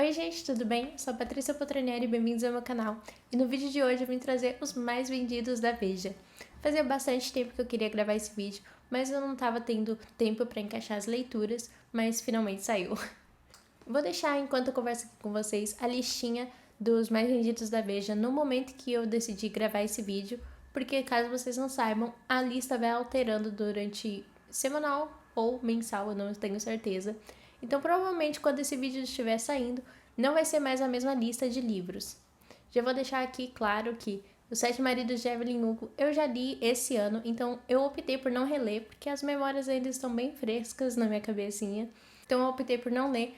Oi gente, tudo bem? Sou a Patrícia Potranieri e bem-vindos ao meu canal. E no vídeo de hoje eu vim trazer os mais vendidos da Veja. Fazia bastante tempo que eu queria gravar esse vídeo, mas eu não estava tendo tempo para encaixar as leituras, mas finalmente saiu. Vou deixar, enquanto eu converso aqui com vocês, a listinha dos mais vendidos da Veja no momento que eu decidi gravar esse vídeo, porque caso vocês não saibam, a lista vai alterando durante semanal ou mensal, eu não tenho certeza. Então, provavelmente, quando esse vídeo estiver saindo, não vai ser mais a mesma lista de livros. Já vou deixar aqui claro que Os Sete Maridos de Evelyn Hugo eu já li esse ano, então eu optei por não reler, porque as memórias ainda estão bem frescas na minha cabecinha. Então eu optei por não ler,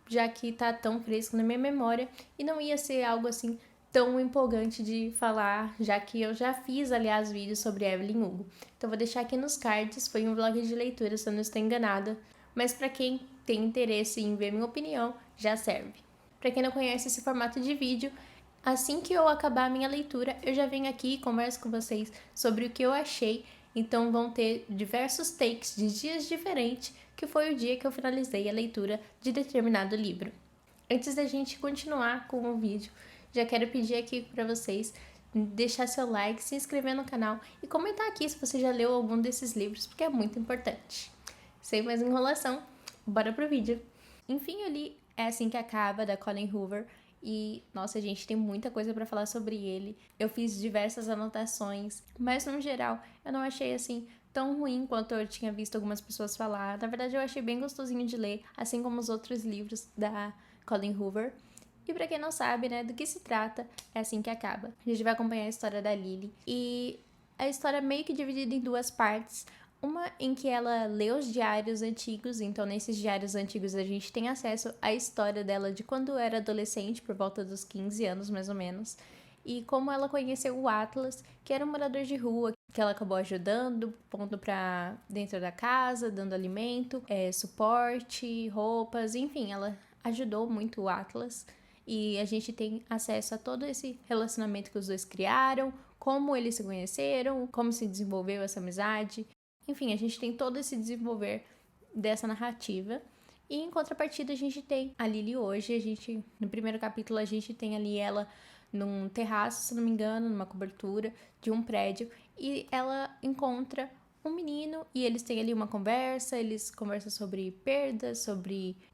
já que tá tão fresco na minha memória, e não ia ser algo assim tão empolgante de falar, já que eu já fiz, aliás, vídeos sobre Evelyn Hugo. Então vou deixar aqui nos cards, foi um vlog de leitura, se eu não estou enganada, mas para quem tem interesse em ver minha opinião, já serve. Para quem não conhece esse formato de vídeo, assim que eu acabar a minha leitura, eu já venho aqui e converso com vocês sobre o que eu achei. Então vão ter diversos takes de dias diferentes, que foi o dia que eu finalizei a leitura de determinado livro. Antes da gente continuar com o vídeo, já quero pedir aqui para vocês deixar seu like, se inscrever no canal e comentar aqui se você já leu algum desses livros, porque é muito importante. Sem mais enrolação, bora pro vídeo. Enfim, eu li É Assim Que Acaba, da Colin Hoover, e, nossa, gente, tem muita coisa pra falar sobre ele. Eu fiz diversas anotações, mas no geral eu não achei assim tão ruim quanto eu tinha visto algumas pessoas falar. Na verdade, eu achei bem gostosinho de ler, assim como os outros livros da Colin Hoover. E pra quem não sabe, né, do que se trata, É Assim Que Acaba. A gente vai acompanhar a história da Lily, e a história é meio que dividida em duas partes. Uma em que ela lê os diários antigos, então nesses diários antigos a gente tem acesso à história dela de quando era adolescente, por volta dos 15 anos mais ou menos, e como ela conheceu o Atlas, que era um morador de rua, que ela acabou ajudando, pondo pra dentro da casa, dando alimento, suporte, roupas, enfim, ela ajudou muito o Atlas. E a gente tem acesso a todo esse relacionamento que os dois criaram, como eles se conheceram, como se desenvolveu essa amizade. Enfim, a gente tem todo esse desenvolver dessa narrativa. E em contrapartida, a gente tem a Lily hoje. No primeiro capítulo, a gente tem ali ela num terraço, se não me engano, numa cobertura de um prédio. E ela encontra um menino e eles têm ali uma conversa. Eles conversam sobre perdas,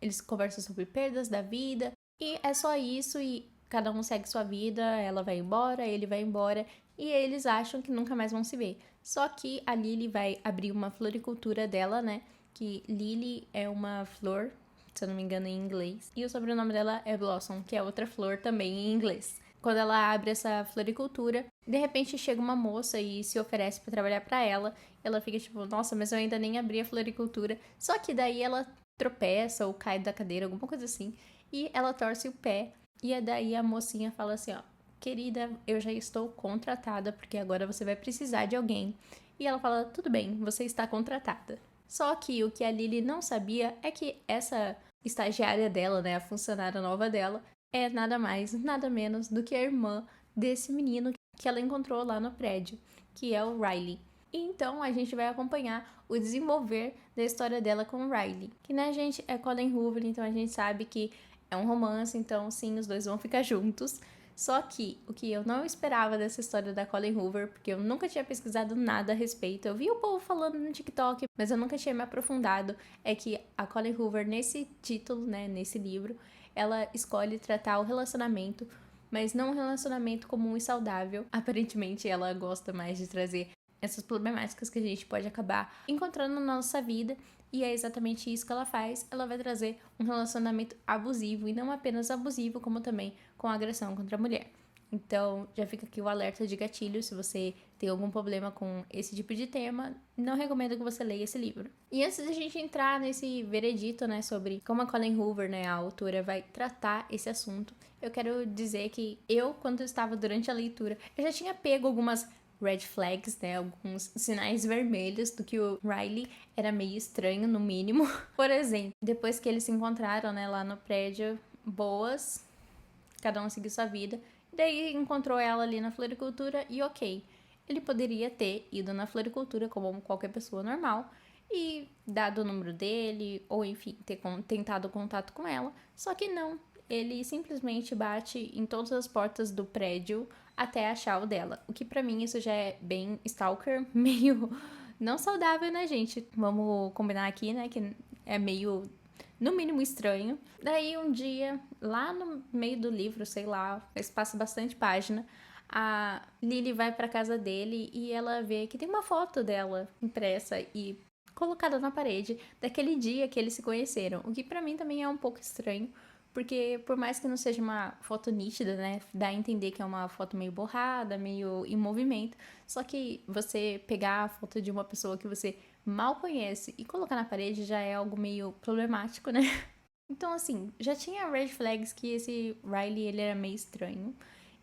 eles conversam sobre perdas da vida. E é só isso, e cada um segue sua vida. Ela vai embora, ele vai embora, e eles acham que nunca mais vão se ver. Só que a Lily vai abrir uma floricultura dela, né? Que Lily é uma flor, se eu não me engano, em inglês. E o sobrenome dela é Blossom, que é outra flor também em inglês. Quando ela abre essa floricultura, de repente chega uma moça e se oferece para trabalhar para ela. Ela fica tipo, nossa, mas eu ainda nem abri a floricultura. Só que daí ela tropeça ou cai da cadeira, alguma coisa assim. E ela torce o pé. E daí a mocinha fala assim, ó, querida, eu já estou contratada, porque agora você vai precisar de alguém. E ela fala, tudo bem, você está contratada. Só que o que a Lily não sabia é que essa estagiária dela, né, a funcionária nova dela, é nada mais, nada menos do que a irmã desse menino que ela encontrou lá no prédio, que é o Riley. E então a gente vai acompanhar o desenvolver da história dela com o Riley. Que, né, gente, é Colin Hoover, então a gente sabe que é um romance, então sim, os dois vão ficar juntos. Só que o que eu não esperava dessa história da Colin Hoover, porque eu nunca tinha pesquisado nada a respeito, eu vi o povo falando no TikTok, mas eu nunca tinha me aprofundado, é que a Colin Hoover, nesse título, né, nesse livro, ela escolhe tratar o relacionamento, mas não um relacionamento comum e saudável. Aparentemente, ela gosta mais de trazer essas problemáticas que a gente pode acabar encontrando na nossa vida. E é exatamente isso que ela faz. Ela vai trazer um relacionamento abusivo, e não apenas abusivo, como também com agressão contra a mulher. Então, já fica aqui o alerta de gatilho. Se você tem algum problema com esse tipo de tema, não recomendo que você leia esse livro. E antes da gente entrar nesse veredito, né, sobre como a Colin Hoover, né, a autora, vai tratar esse assunto, eu quero dizer que eu, quando estava durante a leitura, eu já tinha pego algumas red flags, né, alguns sinais vermelhos do que o Riley era meio estranho, no mínimo. Por exemplo, depois que eles se encontraram, né, lá no prédio, boas, cada um seguiu sua vida, daí encontrou ela ali na floricultura e ok, ele poderia ter ido na floricultura como qualquer pessoa normal e dado o número dele, ou enfim, ter tentado contato com ela, só que não. ele simplesmente bate em todas as portas do prédio até achar o dela. O que pra mim isso já é bem stalker, meio não saudável, né, gente? Vamos combinar aqui, né, que é meio, no mínimo, estranho. Daí um dia, lá no meio do livro, sei lá, mas passa bastante página, a Lily vai pra casa dele e ela vê que tem uma foto dela impressa e colocada na parede daquele dia que eles se conheceram. O que pra mim também é um pouco estranho, porque por mais que não seja uma foto nítida, né, dá a entender que é uma foto meio borrada, meio em movimento. Só que você pegar a foto de uma pessoa que você mal conhece e colocar na parede já é algo meio problemático, né? Então, assim, já tinha red flags que esse Riley, ele era meio estranho.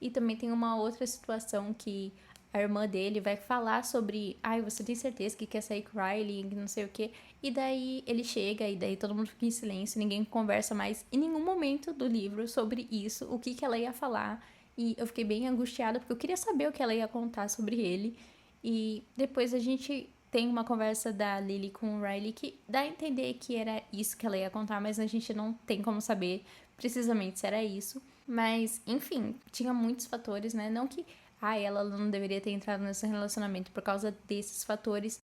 E também tem uma outra situação que a irmã dele vai falar sobre, ai, você tem certeza que quer sair com o Riley, não sei o quê. E daí ele chega e daí todo mundo fica em silêncio, ninguém conversa mais em nenhum momento do livro sobre isso, o que ela ia falar. E eu fiquei bem angustiada porque eu queria saber o que ela ia contar sobre ele. E depois a gente tem uma conversa da Lily com o Riley que dá a entender que era isso que ela ia contar, mas a gente não tem como saber precisamente se era isso. Mas, enfim, tinha muitos fatores, né? Não que ela não deveria ter entrado nesse relacionamento por causa desses fatores,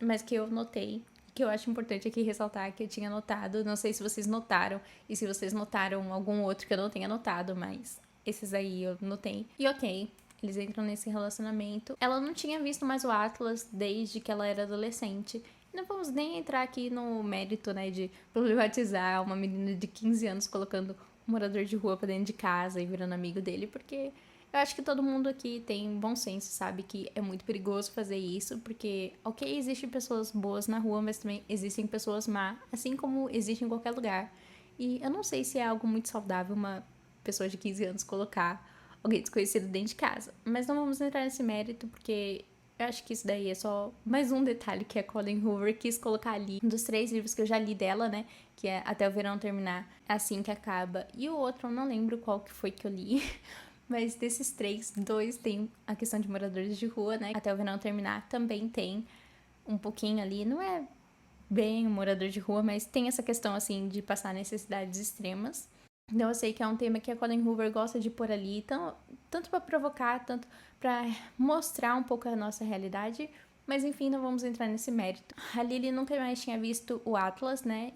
mas que eu notei, que eu acho importante aqui ressaltar que eu tinha notado. Não sei se vocês notaram, e se vocês notaram algum outro que eu não tenha notado, mas esses aí eu notei. E ok, eles entram nesse relacionamento. Ela não tinha visto mais o Atlas desde que ela era adolescente. Não vamos nem entrar aqui no mérito, né, de problematizar uma menina de 15 anos colocando um morador de rua pra dentro de casa e virando amigo dele, porque eu acho que todo mundo aqui tem bom senso, sabe que é muito perigoso fazer isso, porque, ok, existem pessoas boas na rua, mas também existem pessoas má, assim como existe em qualquer lugar. E eu não sei se é algo muito saudável uma pessoa de 15 anos colocar alguém desconhecido dentro de casa. Mas não vamos entrar nesse mérito, porque eu acho que isso daí é só mais um detalhe que a Colleen Hoover quis colocar ali. Um dos 3 livros que eu já li dela, né? Que é Até o Verão Terminar, é assim que acaba. E o outro, eu não lembro qual que foi que eu li. Mas desses 3, 2 tem a questão de moradores de rua, né? Até o Verão Terminar também tem um pouquinho ali. Não é bem um morador de rua, mas tem essa questão, assim, de passar necessidades extremas. Então eu sei que é um tema que a Colleen Hoover gosta de pôr ali, então, tanto para provocar, tanto para mostrar um pouco a nossa realidade, mas enfim, não vamos entrar nesse mérito. A Lily nunca mais tinha visto o Atlas, né?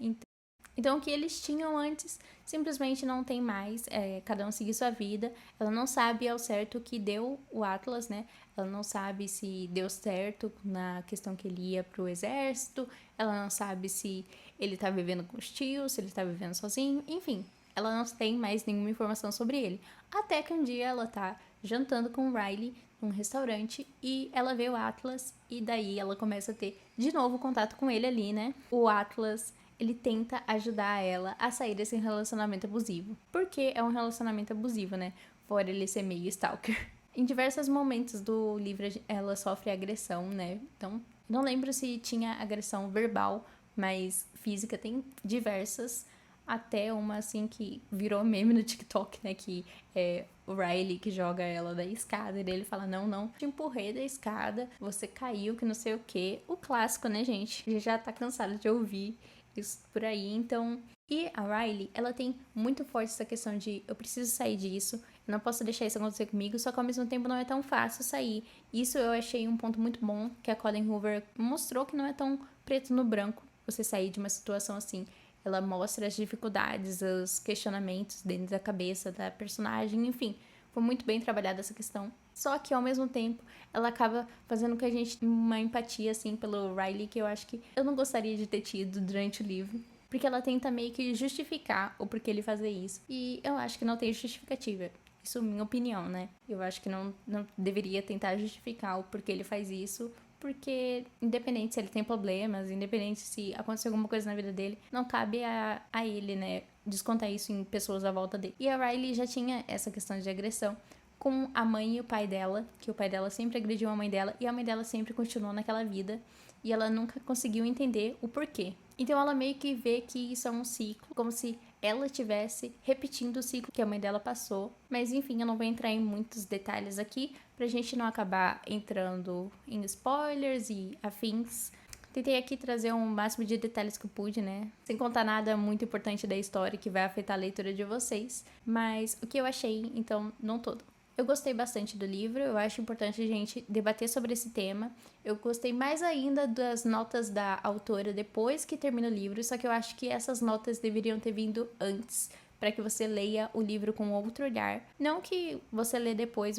Então o que eles tinham antes simplesmente não tem mais, cada um seguir sua vida. Ela não sabe ao certo o que deu o Atlas, né? Ela não sabe se deu certo na questão que ele ia pro exército, ela não sabe se ele tá vivendo com os tios, se ele tá vivendo sozinho, enfim. Ela não tem mais nenhuma informação sobre ele. Até que um dia ela tá jantando com o Riley num restaurante e ela vê o Atlas e daí ela começa a ter de novo contato com ele ali, né? O Atlas, ele tenta ajudar ela a sair desse relacionamento abusivo. Porque é um relacionamento abusivo, né? Fora ele ser meio stalker. Em diversos momentos do livro ela sofre agressão, né? Então, não lembro se tinha agressão verbal, mas física tem diversas. Até uma, assim, que virou meme no TikTok, né? Que é o Riley que joga ela da escada. E ele fala, não, te empurrei da escada, você caiu, que não sei o quê. O clássico, né, gente? A gente já tá cansado de ouvir isso por aí, então... E a Riley, ela tem muito forte essa questão de eu preciso sair disso, eu não posso deixar isso acontecer comigo, só que ao mesmo tempo não é tão fácil sair. Isso eu achei um ponto muito bom, que a Colleen Hoover mostrou que não é tão preto no branco você sair de uma situação assim. Ela mostra as dificuldades, os questionamentos dentro da cabeça da personagem, enfim. Foi muito bem trabalhada essa questão. Só que, ao mesmo tempo, ela acaba fazendo com a gente uma empatia, assim, pelo Riley, que eu acho que eu não gostaria de ter tido durante o livro. Porque ela tenta meio que justificar o porquê ele fazer isso. E eu acho que não tem justificativa. Isso é minha opinião, né? Eu acho que não deveria tentar justificar o porquê ele faz isso, porque independente se ele tem problemas, independente se acontecer alguma coisa na vida dele, não cabe a ele, né, descontar isso em pessoas à volta dele. E a Riley já tinha essa questão de agressão com a mãe e o pai dela, que o pai dela sempre agrediu a mãe dela e a mãe dela sempre continuou naquela vida e ela nunca conseguiu entender o porquê. Então ela meio que vê que isso é um ciclo, como se ela estivesse repetindo o ciclo que a mãe dela passou. Mas enfim, eu não vou entrar em muitos detalhes aqui, pra gente não acabar entrando em spoilers e afins. Tentei aqui trazer o máximo de detalhes que eu pude, né? Sem contar nada muito importante da história que vai afetar a leitura de vocês. Mas o que eu achei, então, não todo. Eu gostei bastante do livro, eu acho importante a gente debater sobre esse tema. Eu gostei mais ainda das notas da autora depois que termina o livro, só que eu acho que essas notas deveriam ter vindo antes, para que você leia o livro com outro olhar. Não que você lê depois,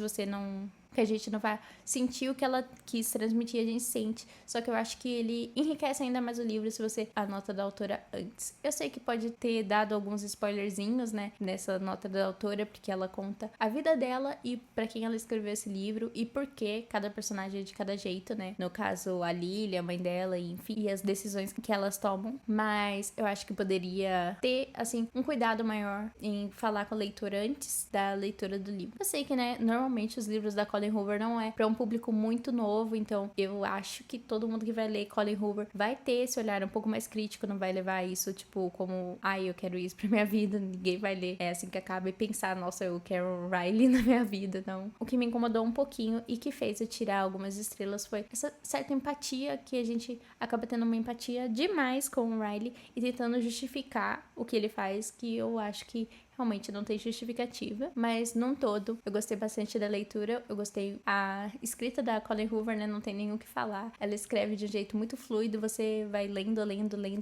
que a gente não vai sentir o que ela quis transmitir, a gente sente. Só que eu acho que ele enriquece ainda mais o livro se você anota da autora antes. Eu sei que pode ter dado alguns spoilerzinhos, né, nessa nota da autora, porque ela conta a vida dela e pra quem ela escreveu esse livro e por que cada personagem é de cada jeito, né. No caso, a Lily, a mãe dela, e enfim, e as decisões que elas tomam. Mas eu acho que poderia ter, assim, um cuidado maior em falar com a leitora antes da leitura do livro. Eu sei que, né, normalmente os livros da Colleen Hoover não é para um público muito novo, então eu acho que todo mundo que vai ler Colleen Hoover vai ter esse olhar um pouco mais crítico, não vai levar isso, tipo, como, eu quero isso pra minha vida, ninguém vai ler é assim que acaba e pensar, nossa, eu quero Riley na minha vida, não. O que me incomodou um pouquinho e que fez eu tirar algumas estrelas foi essa certa empatia que a gente acaba tendo uma empatia demais com o Riley e tentando justificar o que ele faz, que eu acho que realmente não tem justificativa, mas num todo eu gostei bastante da leitura, eu gostei a escrita da Colleen Hoover, né, não tem nem o que falar, ela escreve de um jeito muito fluido, você vai lendo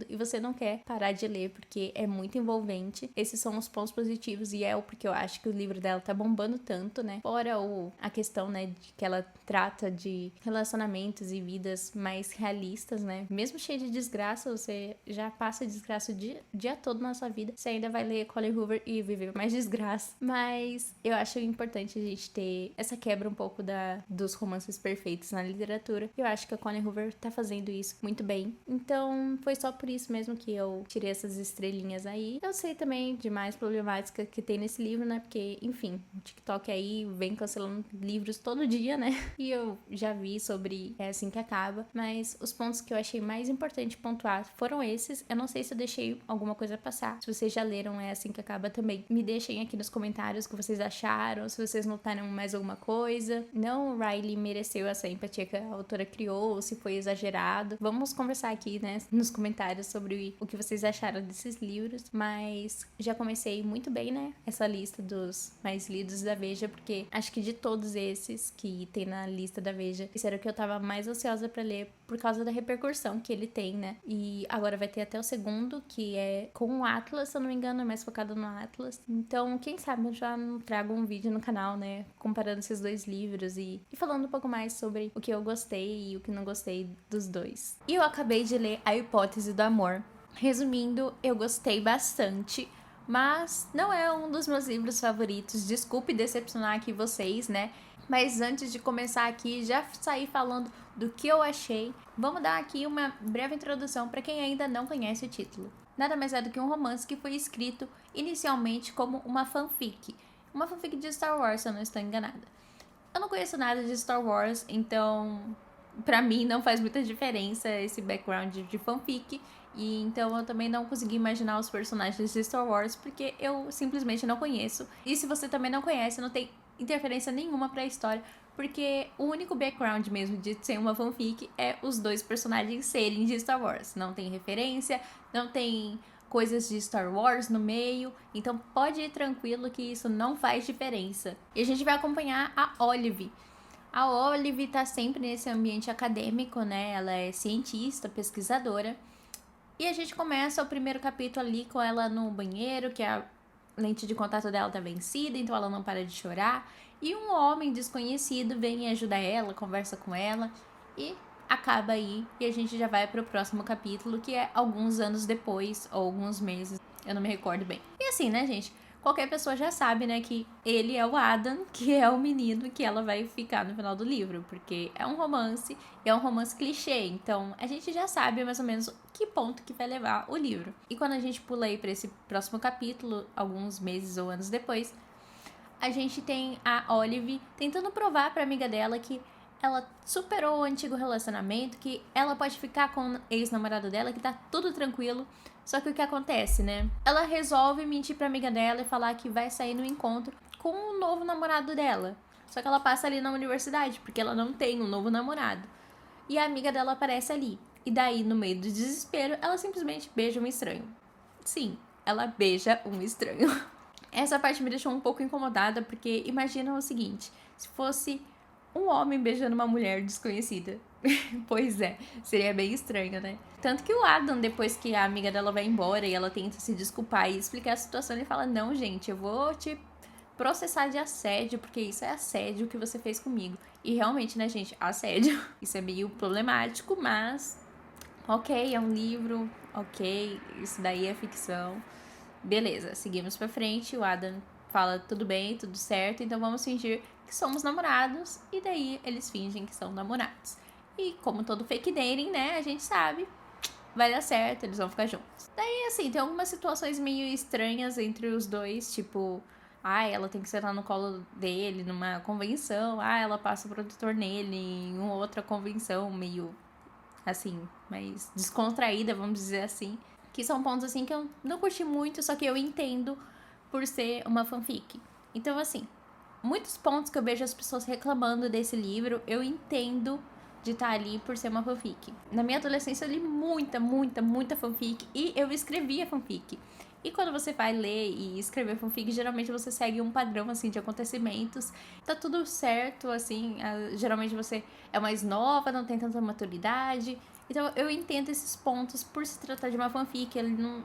e você não quer parar de ler porque é muito envolvente. Esses são os pontos positivos e é o porque eu acho que o livro dela tá bombando tanto, né, fora a questão, né, de que ela trata de relacionamentos e vidas mais realistas, né, mesmo cheio de desgraça, você já passa desgraça o dia todo na sua vida, você ainda vai ler Colleen Hoover e viver mais desgraça. Mas eu acho importante a gente ter essa quebra um pouco dos romances perfeitos na literatura. Eu acho que a Colleen Hoover tá fazendo isso muito bem. Então foi só por isso mesmo que eu tirei essas estrelinhas aí. Eu sei também de mais problemática que tem nesse livro, né? Porque, enfim, o TikTok aí vem cancelando livros todo dia, né? E eu já vi sobre É Assim Que Acaba. Mas os pontos que eu achei mais importante pontuar foram esses. Eu não sei se eu deixei alguma coisa passar. Se vocês já leram É Assim Que Acaba também, me deixem aqui nos comentários o que vocês acharam, se vocês notaram mais alguma coisa. Não o Riley mereceu essa empatia que a autora criou, ou se foi exagerado. Vamos conversar aqui, né, nos comentários sobre o que vocês acharam desses livros. Mas já comecei muito bem, né, essa lista dos mais lidos da Veja, porque acho que de todos esses que tem na lista da Veja, esse era o que eu tava mais ansiosa pra ler por causa da repercussão que ele tem, né. E agora vai ter até o segundo, que é com o Atlas, se eu não me engano, é mais focado no Atlas. Então, quem sabe eu já não trago um vídeo no canal, né, comparando esses dois livros e falando um pouco mais sobre o que eu gostei e o que não gostei dos dois. E eu acabei de ler A Hipótese do Amor. Resumindo, eu gostei bastante, mas não é um dos meus livros favoritos. Desculpe decepcionar aqui vocês, né? Mas antes de começar aqui, já saí falando do que eu achei. Vamos dar aqui uma breve introdução para quem ainda não conhece o título. Nada mais é do que um romance que foi escrito inicialmente como uma fanfic. Uma fanfic de Star Wars, se eu não estou enganada. Eu não conheço nada de Star Wars, então pra mim não faz muita diferença esse background de fanfic. E então eu também não consegui imaginar os personagens de Star Wars porque eu simplesmente não conheço. E se você também não conhece, não tem interferência nenhuma pra história, porque o único background mesmo de ser uma fanfic é os dois personagens serem de Star Wars. Não tem referência, não tem coisas de Star Wars no meio, então pode ir tranquilo que isso não faz diferença. E a gente vai acompanhar a Olive. A Olive tá sempre nesse ambiente acadêmico, né? Ela é cientista, pesquisadora. E a gente começa o primeiro capítulo ali com ela no banheiro, que a lente de contato dela tá vencida, então ela não para de chorar. E um homem desconhecido vem e ajuda ela, conversa com ela e acaba aí. E a gente já vai pro próximo capítulo, que é alguns anos depois, ou alguns meses, eu não me recordo bem. E assim, né, gente? Qualquer pessoa já sabe, né, que ele é o Adam, que é o menino que ela vai ficar no final do livro, porque é um romance, e é um romance clichê, então a gente já sabe mais ou menos que ponto que vai levar o livro. E quando a gente pula aí pra esse próximo capítulo, alguns meses ou anos depois, a gente tem a Olive tentando provar pra amiga dela que ela superou o antigo relacionamento, que ela pode ficar com o ex-namorado dela, que tá tudo tranquilo. Só que o que acontece, né? Ela resolve mentir pra amiga dela e falar que vai sair no encontro com o novo namorado dela. Só que ela passa ali na universidade, porque ela não tem um novo namorado. E a amiga dela aparece ali. e daí, no meio do desespero, ela simplesmente beija um estranho. Sim, ela beija um estranho. Essa parte me deixou um pouco incomodada, porque imagina o seguinte, se fosse um homem beijando uma mulher desconhecida. Pois é, seria bem estranho, né? Tanto que o Adam, depois que a amiga dela vai embora e ela tenta se desculpar e explicar a situação, ele fala, não, gente, eu vou te processar de assédio, porque isso é assédio que você fez comigo. E realmente, né, gente, assédio. Isso é meio problemático, mas ok, é um livro, ok, isso daí é ficção. Beleza, seguimos pra frente, o Adam fala tudo bem, tudo certo, então vamos fingir que somos namorados, e daí eles fingem que são namorados. E como todo fake dating, né, a gente sabe, vai dar certo, eles vão ficar juntos. Daí, assim, tem algumas situações meio estranhas entre os dois, tipo, ela tem que sentar no colo dele numa convenção, ela passa o protetor nele em uma outra convenção, meio, assim, mais descontraída, vamos dizer assim. Que são pontos, assim, que eu não curti muito, só que eu entendo por ser uma fanfic. Então, assim, muitos pontos que eu vejo as pessoas reclamando desse livro, eu entendo de estar ali por ser uma fanfic. Na minha adolescência eu li muita fanfic e eu escrevia fanfic. E quando você vai ler e escrever fanfic, geralmente você segue um padrão, assim, de acontecimentos. Tá tudo certo, assim, geralmente você é mais nova, não tem tanta maturidade. Então eu entendo esses pontos por se tratar de uma fanfic. Ele não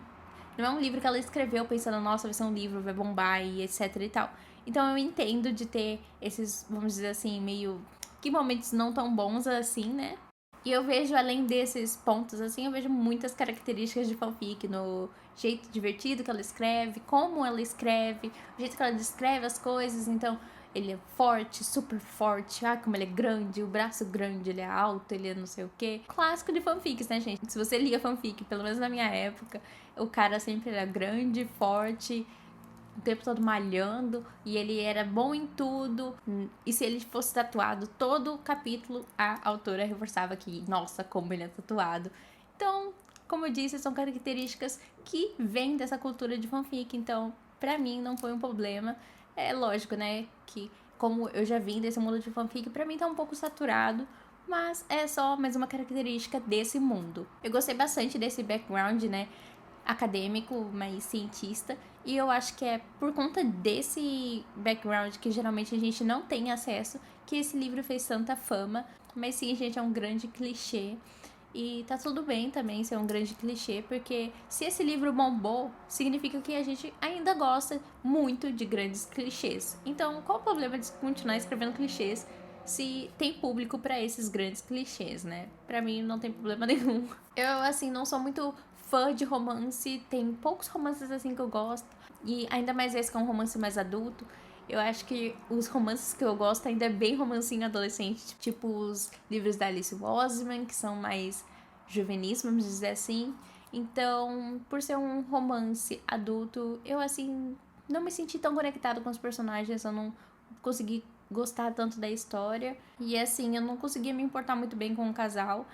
é um livro que ela escreveu pensando, nossa, vai ser um livro, vai bombar e etc e tal. Então eu entendo de ter esses, vamos dizer assim, meio que momentos não tão bons assim, né? E eu vejo, além desses pontos, assim, eu vejo muitas características de fanfic no jeito divertido que ela escreve, como ela escreve, o jeito que ela descreve as coisas. Então, ele é forte, super forte, como ele é grande, o braço grande, ele é alto, ele é não sei o quê. Clássico de fanfics, né, gente? Se você lia fanfic, pelo menos na minha época, o cara sempre era grande, forte, o tempo todo malhando, e ele era bom em tudo. E se ele fosse tatuado, todo capítulo a autora reforçava que, nossa, como ele é tatuado. Então, como eu disse, são características que vêm dessa cultura de fanfic. Então, pra mim, não foi um problema. É lógico, né, que como eu já vim desse mundo de fanfic, pra mim tá um pouco saturado, mas é só mais uma característica desse mundo. Eu gostei bastante desse background, né, acadêmico, mais cientista, e eu acho que é por conta desse background que geralmente a gente não tem acesso que esse livro fez tanta fama. Mas sim, gente, é um grande clichê. E tá tudo bem também ser um grande clichê, porque se esse livro bombou, significa que a gente ainda gosta muito de grandes clichês. Então, qual o problema de continuar escrevendo clichês se tem público pra esses grandes clichês, né? Pra mim não tem problema nenhum. Eu, assim, não sou muito fã de romance, tem poucos romances assim que eu gosto, e ainda mais esse que é um romance mais adulto. Eu acho que os romances que eu gosto ainda é bem romancinho adolescente, tipo os livros da Alice Oseman, que são mais juvenis, vamos dizer assim. Então, por ser um romance adulto, eu, assim, não me senti tão conectada com os personagens, eu não consegui gostar tanto da história. E, assim, eu não conseguia me importar muito bem com o casal.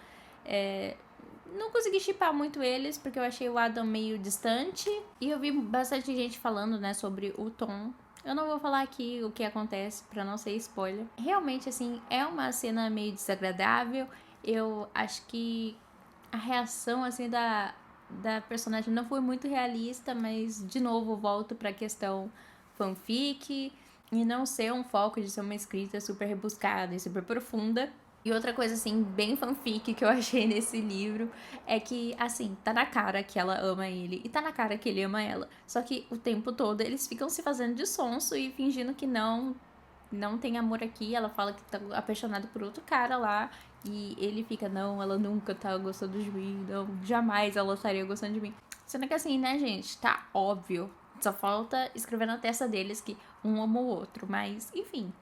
Não consegui shippar muito eles, porque eu achei o Adam meio distante. E eu vi bastante gente falando, né, sobre o Tom. Eu não vou falar aqui o que acontece pra não ser spoiler. Realmente, assim, é uma cena meio desagradável. Eu acho que a reação, assim, da personagem não foi muito realista, mas, de novo, volto pra questão fanfic e não ser um foco de ser uma escrita super rebuscada e super profunda. E outra coisa, assim, bem fanfic que eu achei nesse livro é que, assim, tá na cara que ela ama ele e tá na cara que ele ama ela. Só que o tempo todo eles ficam se fazendo de sonso e fingindo que não tem amor aqui. Ela fala que tá apaixonada por outro cara lá e ele fica, não, ela nunca tá gostando de mim, não, jamais ela estaria gostando de mim. Sendo que assim, né, gente, tá óbvio. Só falta escrever na testa deles que um ama o outro, mas, enfim.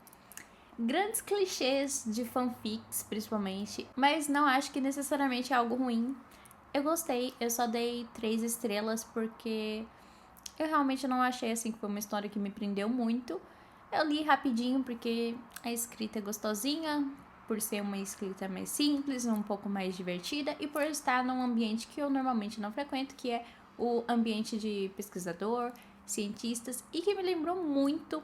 Grandes clichês de fanfics, principalmente, mas não acho que necessariamente é algo ruim. Eu gostei, eu só dei 3 estrelas porque eu realmente não achei assim que foi uma história que me prendeu muito. Eu li rapidinho porque a escrita é gostosinha, por ser uma escrita mais simples, um pouco mais divertida e por estar num ambiente que eu normalmente não frequento, que é o ambiente de pesquisador, cientistas, e que me lembrou muito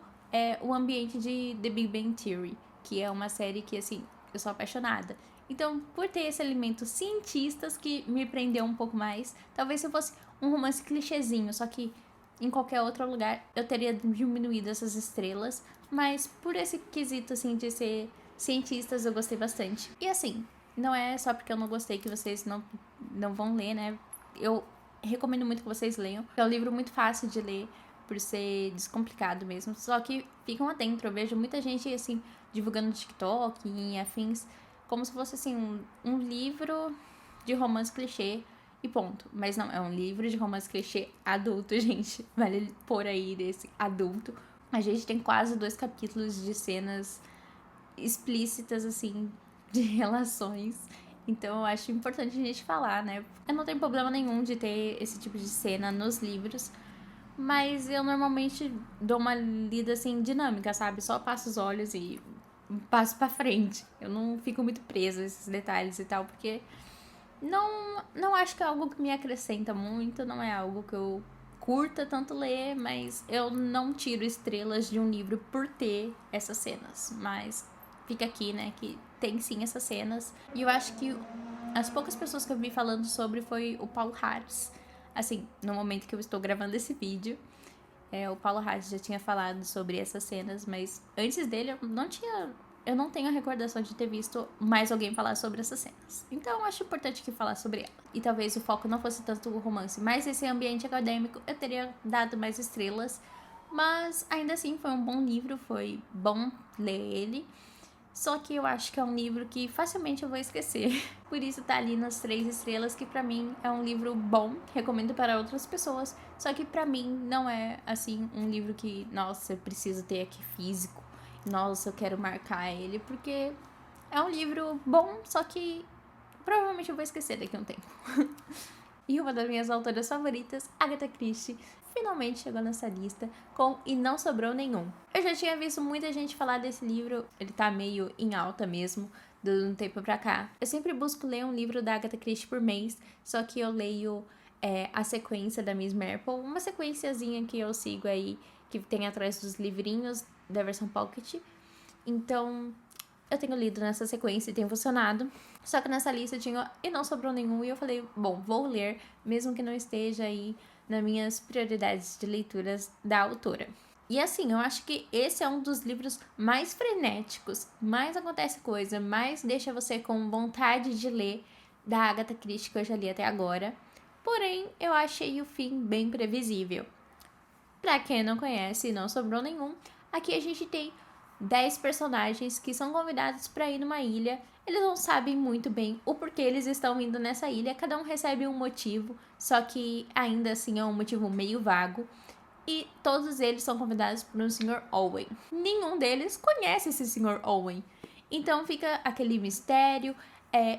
o ambiente de The Big Bang Theory, que é uma série que, assim, eu sou apaixonada. Então, por ter esse elemento cientistas que me prendeu um pouco mais, talvez se fosse um romance clichêzinho, só que em qualquer outro lugar eu teria diminuído essas estrelas, mas por esse quesito, assim, de ser cientistas, eu gostei bastante. E assim, não é só porque eu não gostei que vocês não vão ler, né? Eu recomendo muito que vocês leiam. É um livro muito fácil de ler, por ser descomplicado mesmo. Só que ficam atentos, eu vejo muita gente, assim, divulgando no TikTok e afins, como se fosse, assim, um livro de romance clichê e ponto. Mas não, é um livro de romance clichê adulto, gente. Vale pôr aí desse adulto. A gente tem quase 2 capítulos de cenas explícitas, assim, de relações. Então eu acho importante a gente falar, né? Eu não tenho problema nenhum de ter esse tipo de cena nos livros, mas eu normalmente dou uma lida, assim, dinâmica, sabe? Só passo os olhos e passo pra frente. Eu não fico muito presa a esses detalhes e tal, porque não acho que é algo que me acrescenta muito, não é algo que eu curta tanto ler, mas eu não tiro estrelas de um livro por ter essas cenas. Mas fica aqui, né, que tem sim essas cenas. E eu acho que as poucas pessoas que eu vi falando sobre foi o Paulo Harris. Assim, no momento que eu estou gravando esse vídeo, o Paulo Harris já tinha falado sobre essas cenas, mas antes dele eu não tenho a recordação de ter visto mais alguém falar sobre essas cenas. Então eu acho importante que falar sobre ela. E talvez o foco não fosse tanto o romance, mas esse ambiente acadêmico eu teria dado mais estrelas. Mas ainda assim foi um bom livro, foi bom ler ele. Só que eu acho que é um livro que facilmente eu vou esquecer. Por isso tá ali nas 3 estrelas, que pra mim é um livro bom, recomendo para outras pessoas. Só que pra mim não é, assim, um livro que, nossa, eu preciso ter aqui físico. Nossa, eu quero marcar ele, porque é um livro bom, só que provavelmente eu vou esquecer daqui a um tempo. E uma das minhas autoras favoritas, Agatha Christie, finalmente chegou nessa lista com E Não Sobrou Nenhum. Eu já tinha visto muita gente falar desse livro, ele tá meio em alta mesmo, de um tempo pra cá. Eu sempre busco ler um livro da Agatha Christie por mês, só que eu leio a sequência da Miss Marple, uma sequenciazinha que eu sigo aí, que tem atrás dos livrinhos da versão Pocket. Então, eu tenho lido nessa sequência e tem funcionado. Só que nessa lista tinha E Não Sobrou Nenhum, e eu falei, bom, vou ler, mesmo que não esteja aí nas minhas prioridades de leituras da autora. E assim, eu acho que esse é um dos livros mais frenéticos, mais acontece coisa, mais deixa você com vontade de ler da Agatha Christie que eu já li até agora. Porém, eu achei o fim bem previsível. Pra quem não conhece e não sobrou nenhum, aqui a gente tem 10 personagens que são convidados para ir numa ilha. Eles não sabem muito bem o porquê eles estão indo nessa ilha, cada um recebe um motivo, só que ainda assim é um motivo meio vago. E todos eles são convidados por um Sr. Owen. Nenhum deles conhece esse Sr. Owen. Então fica aquele mistério.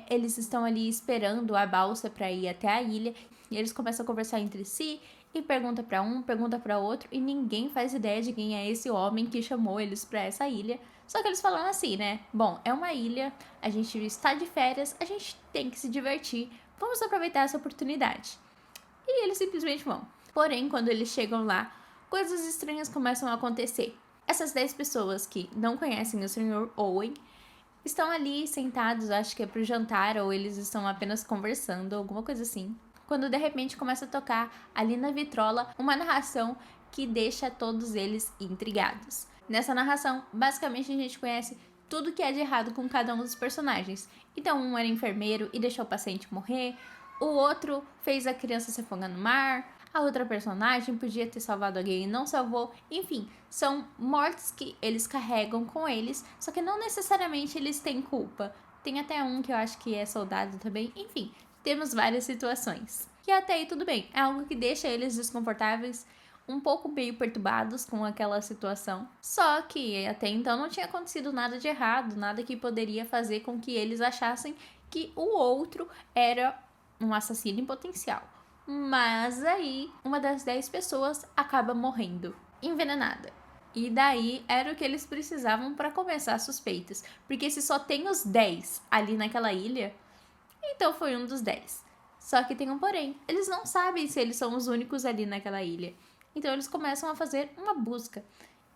Eles estão ali esperando a balsa para ir até a ilha. E eles começam a conversar entre si. E pergunta para um, pergunta para outro. E ninguém faz ideia de quem é esse homem que chamou eles para essa ilha. Só que eles falam assim, né? Bom, é uma ilha. A gente está de férias. A gente tem que se divertir. Vamos aproveitar essa oportunidade. E eles simplesmente vão. Porém, quando eles chegam lá, coisas estranhas começam a acontecer. Essas 10 pessoas que não conhecem o Sr. Owen estão ali sentados, acho que é pro jantar, ou eles estão apenas conversando, alguma coisa assim. Quando de repente começa a tocar ali na vitrola uma narração que deixa todos eles intrigados. Nessa narração, basicamente a gente conhece tudo que é de errado com cada um dos personagens. Então, um era enfermeiro e deixou o paciente morrer, o outro fez a criança se afogar no mar, a outra personagem podia ter salvado alguém e não salvou. Enfim, são mortes que eles carregam com eles, só que não necessariamente eles têm culpa. Tem até um que eu acho que é soldado também. Enfim, temos várias situações. E até aí tudo bem, é algo que deixa eles desconfortáveis, um pouco meio perturbados com aquela situação. Só que até então não tinha acontecido nada de errado, nada que poderia fazer com que eles achassem que o outro era um assassino em potencial. Mas aí, uma das 10 pessoas acaba morrendo, envenenada. E daí era o que eles precisavam para começar as suspeitas. Porque se só tem os 10 ali naquela ilha, então foi um dos 10. Só que tem um porém, eles não sabem se eles são os únicos ali naquela ilha. Então eles começam a fazer uma busca.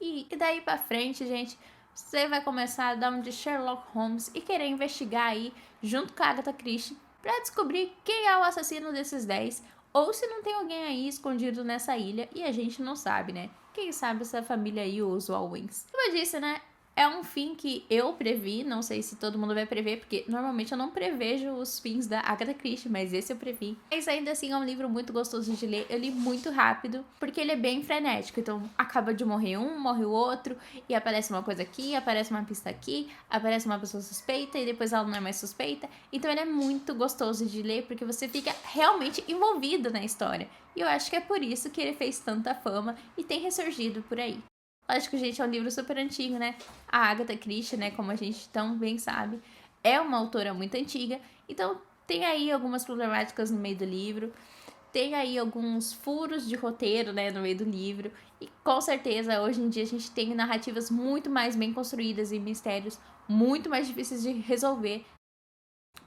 E daí pra frente, gente, você vai começar a dar um de Sherlock Holmes e querer investigar aí, junto com a Agatha Christie, pra descobrir quem é o assassino desses 10, ou se não tem alguém aí escondido nessa ilha e a gente não sabe, né? Quem sabe essa família aí, os Owens. Como eu disse, né? É um fim que eu previ, não sei se todo mundo vai prever, porque normalmente eu não prevejo os fins da Agatha Christie, mas esse eu previ. Mas ainda assim é um livro muito gostoso de ler, eu li muito rápido, porque ele é bem frenético, então acaba de morrer um, morre o outro, e aparece uma coisa aqui, aparece uma pista aqui, aparece uma pessoa suspeita, e depois ela não é mais suspeita. Então ele é muito gostoso de ler, porque você fica realmente envolvido na história. E eu acho que é por isso que ele fez tanta fama e tem ressurgido por aí. Lógico, gente, é um livro super antigo, né? A Agatha Christie, né, como a gente tão bem sabe, é uma autora muito antiga. Então, tem aí algumas problemáticas no meio do livro. Tem aí alguns furos de roteiro, né, no meio do livro. E com certeza, hoje em dia, a gente tem narrativas muito mais bem construídas e mistérios muito mais difíceis de resolver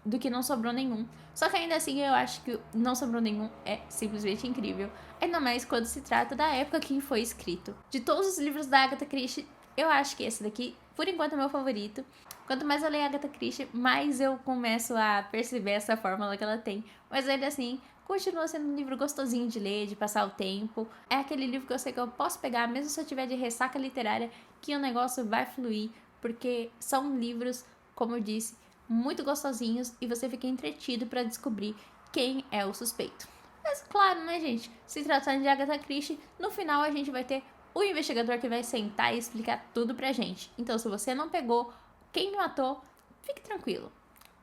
do que Não Sobrou Nenhum. Só que ainda assim eu acho que Não Sobrou Nenhum é simplesmente incrível. Ainda mais quando se trata da época que foi escrito. De todos os livros da Agatha Christie, eu acho que esse daqui, por enquanto, é meu favorito. Quanto mais eu leio a Agatha Christie, mais eu começo a perceber essa fórmula que ela tem. Mas ainda assim, continua sendo um livro gostosinho de ler, de passar o tempo. É aquele livro que eu sei que eu posso pegar, mesmo se eu tiver de ressaca literária, que o negócio vai fluir. Porque são livros, como eu disse, muito gostosinhos e você fica entretido para descobrir quem é o suspeito. Mas claro, né, gente? Se tratando de Agatha Christie, no final a gente vai ter o investigador que vai sentar e explicar tudo pra gente. Então, se você não pegou quem matou, fique tranquilo.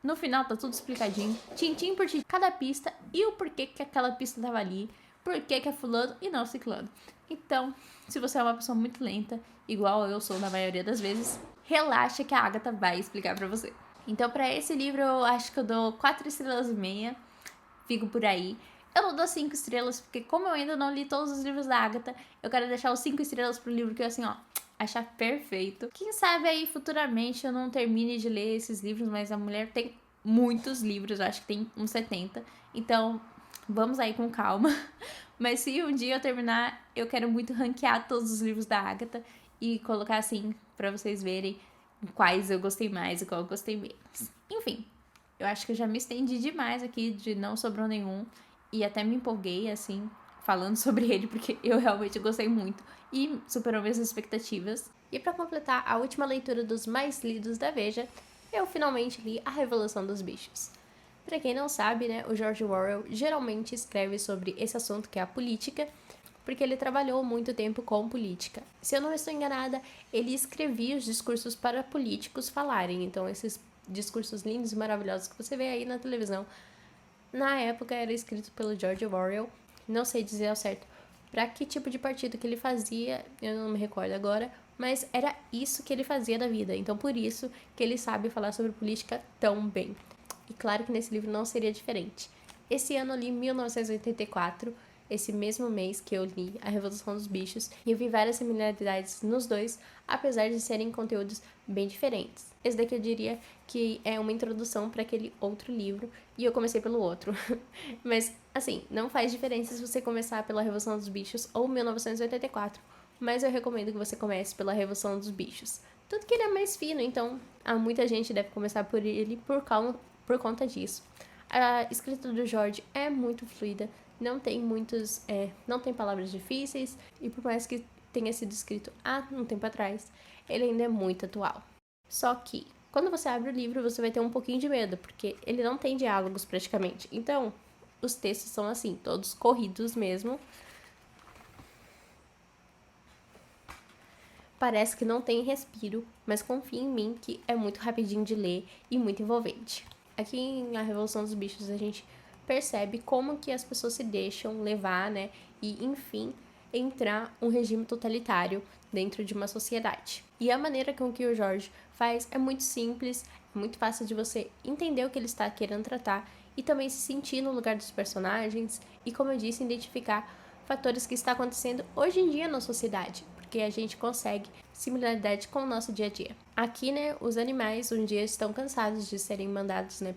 No final tá tudo explicadinho, tintim por tintim, cada pista e o porquê que aquela pista tava ali, porquê que é fulano e não ciclano. Então, se você é uma pessoa muito lenta, igual eu sou na maioria das vezes, relaxa que a Agatha vai explicar pra você. Então, para esse livro, eu acho que eu dou 4 estrelas e meia. Fico por aí. Eu não dou 5 estrelas, porque como eu ainda não li todos os livros da Agatha, eu quero deixar os 5 estrelas pro livro que eu, assim, ó, achar perfeito. Quem sabe aí, futuramente, eu não termine de ler esses livros, mas a mulher tem muitos livros, eu acho que tem uns 70. Então, vamos aí com calma. Mas se um dia eu terminar, eu quero muito ranquear todos os livros da Agatha e colocar assim, pra vocês verem quais eu gostei mais e qual eu gostei menos. Enfim, eu acho que eu já me estendi demais aqui de Não Sobrou Nenhum e até me empolguei, assim, falando sobre ele, porque eu realmente gostei muito e superou minhas expectativas. E para completar a última leitura dos mais lidos da Veja, eu finalmente li A Revolução dos Bichos. Para quem não sabe, né, o George Orwell geralmente escreve sobre esse assunto que é a política, porque ele trabalhou muito tempo com política. Se eu não estou enganada, ele escrevia os discursos para políticos falarem. Então, esses discursos lindos e maravilhosos que você vê aí na televisão, na época era escrito pelo George Orwell. Não sei dizer ao certo para que tipo de partido que ele fazia, eu não me recordo agora, mas era isso que ele fazia da vida. Então, por isso que ele sabe falar sobre política tão bem. E claro que nesse livro não seria diferente. Esse ano eu li 1984, esse mesmo mês que eu li A Revolução dos Bichos, e eu vi várias similaridades nos dois, apesar de serem conteúdos bem diferentes. Esse daqui eu diria que é uma introdução para aquele outro livro, e eu comecei pelo outro. Mas, assim, não faz diferença se você começar pela Revolução dos Bichos ou 1984, mas eu recomendo que você comece pela Revolução dos Bichos. Tanto que ele é mais fino, então muita gente deve começar por ele por conta disso. A escrita do George é muito fluida, não tem não tem palavras difíceis, e por mais que tenha sido escrito há um tempo atrás, ele ainda é muito atual. Só que, quando você abre o livro, você vai ter um pouquinho de medo, porque ele não tem diálogos praticamente. Então, os textos são assim, todos corridos mesmo. Parece que não tem respiro, mas confia em mim que é muito rapidinho de ler e muito envolvente. Aqui em A Revolução dos Bichos a gente percebe como que as pessoas se deixam levar, né? E, enfim, entrar um regime totalitário dentro de uma sociedade. E a maneira com que o Jorge faz é muito simples, é muito fácil de você entender o que ele está querendo tratar e também se sentir no lugar dos personagens e, como eu disse, identificar fatores que está acontecendo hoje em dia na sociedade, porque a gente consegue similaridade com o nosso dia a dia. Aqui, né, os animais um dia estão cansados de serem mandados, né,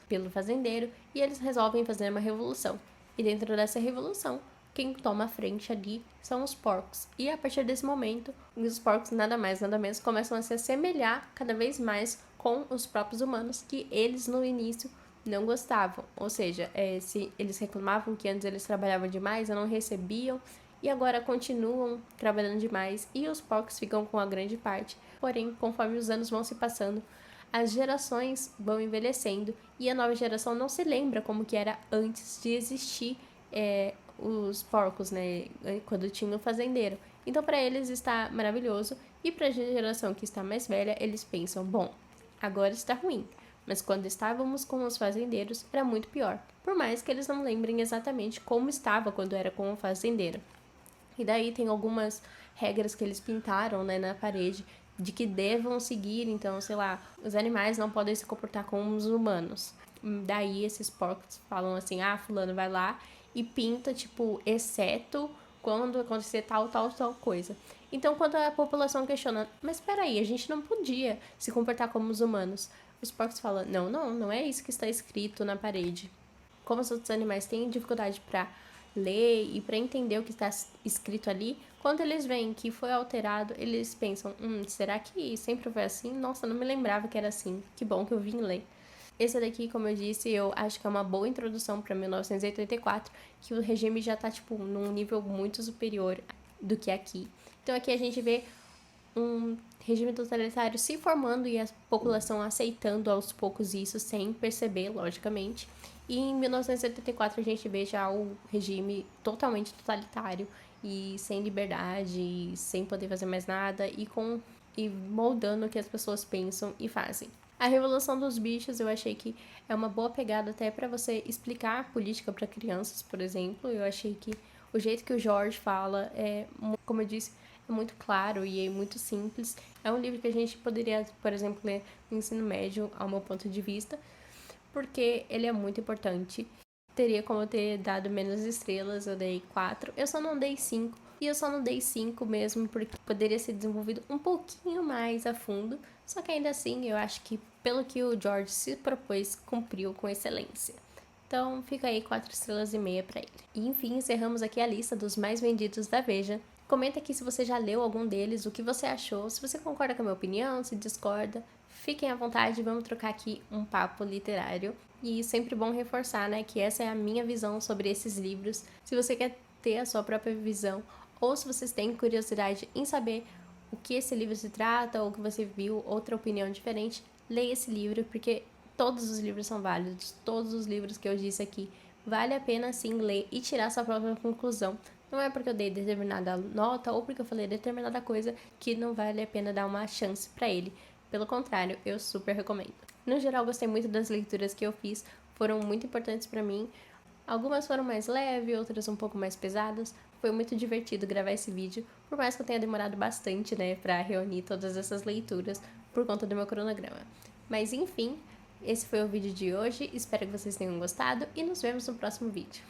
pelo fazendeiro, e eles resolvem fazer uma revolução. E dentro dessa revolução, quem toma a frente ali são os porcos. E a partir desse momento, os porcos nada mais, nada menos começam a se assemelhar cada vez mais com os próprios humanos, que eles no início não gostavam. Ou seja, se eles reclamavam que antes eles trabalhavam demais, não recebiam, e agora continuam trabalhando demais, e os porcos ficam com a grande parte. Porém, conforme os anos vão se passando, as gerações vão envelhecendo e a nova geração não se lembra como que era antes de existir os porcos, né? Quando tinha o fazendeiro. Então, para eles está maravilhoso, e para a geração que está mais velha, eles pensam: bom, agora está ruim, mas quando estávamos com os fazendeiros era muito pior, por mais que eles não lembrem exatamente como estava quando era com o fazendeiro. E daí tem algumas regras que eles pintaram, né, na parede, de que devam seguir. Então, sei lá, os animais não podem se comportar como os humanos. Daí esses porcos falam assim: ah, fulano vai lá e pinta, tipo, exceto quando acontecer tal coisa. Então, quando a população questiona: mas peraí, a gente não podia se comportar como os humanos, os porcos falam: não é isso que está escrito na parede. Como os outros animais têm dificuldade para ler e para entender o que está escrito ali, quando eles veem que foi alterado, eles pensam: será que sempre foi assim? Nossa, não me lembrava que era assim. Que bom que eu vim ler. Esse daqui, como eu disse, eu acho que é uma boa introdução para 1984, que o regime já está tipo, num nível muito superior do que aqui. Então aqui a gente vê um regime totalitário se formando e a população aceitando aos poucos isso, sem perceber, logicamente. E em 1974 a gente vê já o regime totalmente totalitário e sem liberdade, e sem poder fazer mais nada, e moldando o que as pessoas pensam e fazem. A Revolução dos Bichos eu achei que é uma boa pegada até para você explicar a política para crianças, por exemplo. Eu achei que o jeito que o George fala como eu disse, é muito claro e é muito simples. É um livro que a gente poderia, por exemplo, ler no ensino médio, ao meu ponto de vista, porque ele é muito importante. Teria como ter dado menos estrelas, eu dei 4. Eu só não dei 5. E eu só não dei 5 mesmo porque poderia ser desenvolvido um pouquinho mais a fundo. Só que ainda assim, eu acho que pelo que o George se propôs, cumpriu com excelência. Então, fica aí 4 estrelas e meia pra ele. E enfim, encerramos aqui a lista dos mais vendidos da Veja. Comenta aqui se você já leu algum deles, o que você achou, se você concorda com a minha opinião, se discorda. Fiquem à vontade, vamos trocar aqui um papo literário. E sempre bom reforçar, né, que essa é a minha visão sobre esses livros. Se você quer ter a sua própria visão, ou se vocês têm curiosidade em saber o que esse livro se trata, ou que você viu outra opinião diferente, leia esse livro, porque todos os livros são válidos, todos os livros que eu disse aqui, vale a pena sim ler e tirar sua própria conclusão. Não é porque eu dei determinada nota ou porque eu falei determinada coisa que não vale a pena dar uma chance pra ele. Pelo contrário, eu super recomendo. No geral, gostei muito das leituras que eu fiz, foram muito importantes pra mim. Algumas foram mais leves, outras um pouco mais pesadas. Foi muito divertido gravar esse vídeo, por mais que eu tenha demorado bastante, né, pra reunir todas essas leituras por conta do meu cronograma. Mas enfim, esse foi o vídeo de hoje, espero que vocês tenham gostado e nos vemos no próximo vídeo.